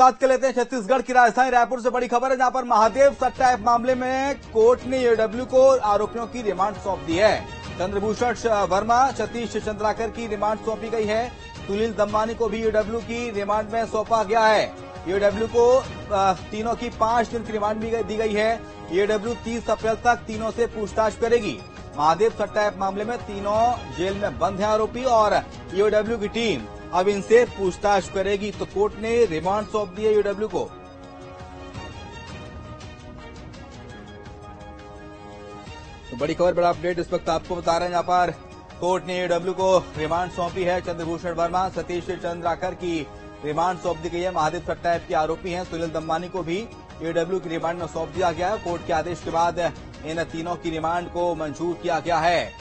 बात कर लेते हैं छत्तीसगढ़ की राजधानी रायपुर से बड़ी खबर है, जहां पर महादेव सट्टा ऐप मामले में कोर्ट ने ईओडब्ल्यू को आरोपियों की रिमांड सौंप दी है। चंद्रभूषण वर्मा, सतीश चंद्राकर की रिमांड सौंपी गई है। सुनील दम्मानी को भी ईओडब्ल्यू की रिमांड में सौंपा गया है। ईओडब्ल्यू को तीनों की 5 दिन की रिमांड भी दी गई है। ईओडब्ल्यू 30 अप्रैल तक तीनों से पूछताछ करेगी। महादेव सट्टा ऐप मामले में तीनों जेल में बंद हैं आरोपी, और ईओडब्ल्यू की टीम अब इनसे पूछताछ करेगी। तो कोर्ट ने रिमांड सौंप दी है ईओडब्ल्यू को। तो बड़ी खबर, बड़ा अपडेट इस वक्त आपको बता रहे हैं, जहां पर कोर्ट ने ईओडब्ल्यू को रिमांड सौंपी है। चंद्रभूषण वर्मा, सतीश चंद्राकर की रिमांड सौंप दी गई है। महादेव सट्टा ऐप के आरोपी हैं सुनील दम्मानी को भी ईओडब्ल्यू की रिमांड में सौंप दिया गया है। कोर्ट के आदेश के बाद इन तीनों की रिमांड को मंजूर किया गया है।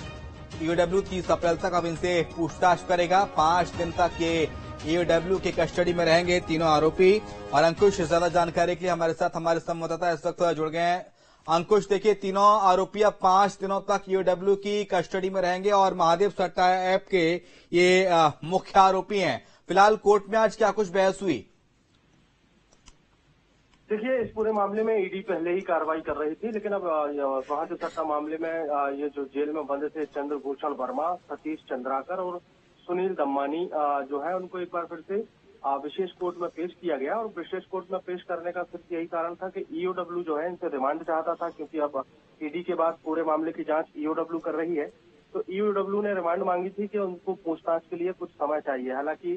ईओडब्ल्यू 30 अप्रैल तक अब इनसे पूछताछ करेगा। 5 दिन तक ये ईओडब्ल्यू की कस्टडी में रहेंगे तीनों आरोपी। और अंकुश, ज्यादा जानकारी के लिए हमारे साथ हमारे संवाददाता इस वक्त जुड़ गए हैं। अंकुश, देखिए, तीनों आरोपी अब 5 दिनों तक ईओडब्ल्यू की कस्टडी में रहेंगे और महादेव सट्टा ऐप के ये मुख्य आरोपी हैं। फिलहाल कोर्ट में आज क्या कुछ बहस हुई? देखिए, इस पूरे मामले में ईडी पहले ही कार्रवाई कर रही थी, लेकिन अब महादेव सट्टा मामले में ये जो जेल में बंद थे चंद्रभूषण वर्मा, सतीश चंद्राकर और सुनील दम्मानी जो है, उनको एक बार फिर से विशेष कोर्ट में पेश किया गया। और विशेष कोर्ट में पेश करने का सिर्फ यही कारण था कि ईओडब्ल्यू जो है इनसे रिमांड चाहता था, क्योंकि अब ईडी के बाद पूरे मामले की जांच ईओडब्ल्यू कर रही है। तो ईओडब्ल्यू ने रिमांड मांगी थी कि उनको पूछताछ के लिए कुछ समय चाहिए। हालांकि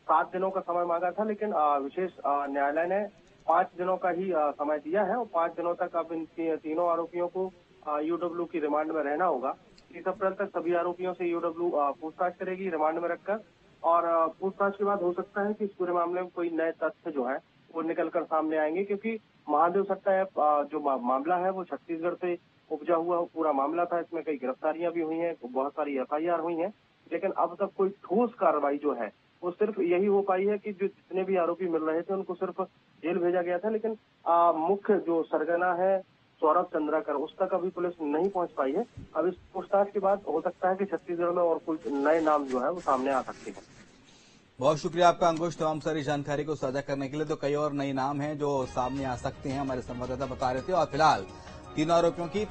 7 दिनों का समय मांगा था, लेकिन विशेष न्यायालय ने 5 दिनों का ही समय दिया है। और 5 दिनों तक अब इन तीनों आरोपियों को ईओडब्ल्यू की रिमांड में रहना होगा। 30 अप्रैल तक सभी आरोपियों से ईओडब्ल्यू पूछताछ करेगी रिमांड में रखकर। और पूछताछ के बाद हो सकता है कि इस पूरे मामले में कोई नए तथ्य जो है वो निकलकर सामने आएंगे, क्योंकि महादेव सट्टा ऐप जो मामला है वो छत्तीसगढ़ से उपजा हुआ पूरा मामला था। इसमें कई गिरफ्तारियां भी हुई हैं, बहुत सारी एफआईआर हुई हैं, लेकिन अब तक कोई ठोस कार्रवाई जो है वो सिर्फ यही हो पाई है कि जो जितने भी आरोपी मिल रहे थे उनको सिर्फ जेल भेजा गया था। लेकिन मुख्य जो सरगना है सौरभ चंद्राकर, उस तक अभी पुलिस नहीं पहुंच पाई है। अब इस पूछताछ के बाद हो सकता है कि छत्तीसगढ़ में और कुछ नए नाम जो है वो सामने आ सकते हैं। बहुत शुक्रिया आपका अंकुश, तमाम सारी जानकारी को साझा करने के लिए। तो कई और नए नाम हैं जो सामने आ सकते हैं, हमारे संवाददाता बता रहे थे। और फिलहाल तीनों आरोपियों की